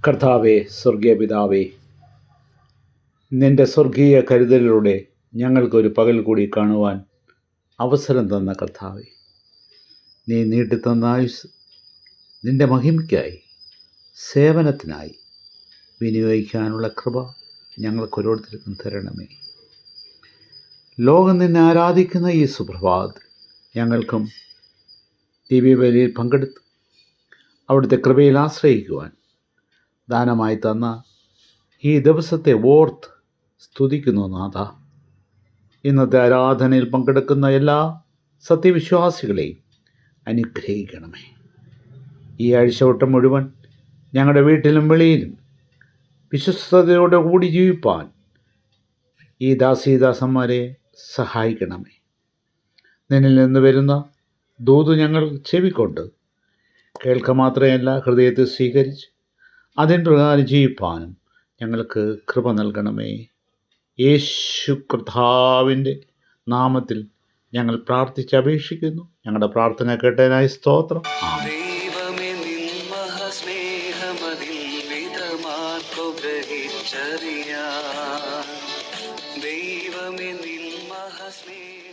കർത്താവേ, സ്വർഗീയ പിതാവേ, നിൻ്റെ സ്വർഗീയ കരുതലിലൂടെ ഞങ്ങൾക്കൊരു പകൽ കൂടി കാണുവാൻ അവസരം തന്ന കർത്താവേ, നീ നീട്ടിത്തന്ന ആയുസ് നിൻ്റെ മഹിമയ്ക്കായി, സേവനത്തിനായി വിനിയോഗിക്കാനുള്ള കൃപ ഞങ്ങൾക്കൊരോരുത്തർക്കും തരണമേ. ലോകം നിന്നെ ആരാധിക്കുന്ന ഈ സുപ്രഭാതത്തിൽ ഞങ്ങൾക്കും ദിവ്യബലിയിൽ പങ്കെടുത്ത് അവിടുത്തെ കൃപയിൽ ആശ്രയിക്കുവാൻ ദാനമായി തന്ന ഈ ദിവസത്തെ ഓർത്ത് സ്തുതിക്കുന്നു നാഥ. ഇന്നത്തെ ആരാധനയിൽ പങ്കെടുക്കുന്ന എല്ലാ സത്യവിശ്വാസികളെയും അനുഗ്രഹിക്കണമേ. ഈ ആഴ്ചവട്ടം മുഴുവൻ ഞങ്ങളുടെ വീട്ടിലും വെളിയിലും വിശ്വസ്തയോടെ കൂടി ജീവിപ്പാൻ ഈ ദാസീദാസന്മാരെ സഹായിക്കണമേ. നിന്നിൽ നിന്ന് വരുന്ന ദൂത് ഞങ്ങൾ ചെവിക്കൊണ്ട് കേൾക്ക മാത്രമല്ല, ഹൃദയത്തിൽ സ്വീകരിച്ച് അതിൻ പ്രകാരം ജീവിപ്പാനും ഞങ്ങൾക്ക് കൃപ നൽകണമേ. യേശു കർത്താവിൻ്റെ നാമത്തിൽ ഞങ്ങൾ പ്രാർത്ഥിച്ചപേക്ഷിക്കുന്നു. ഞങ്ങളുടെ പ്രാർത്ഥന കേട്ടതിനായി സ്തോത്രം. ദൈവമേ, നിൻ മഹാസ്നേഹമതിൽ വിധമാർക്കു ഗ്രഹിച്ചറിയാം. ദൈവമേ, നിൻ മഹാസ്നേഹ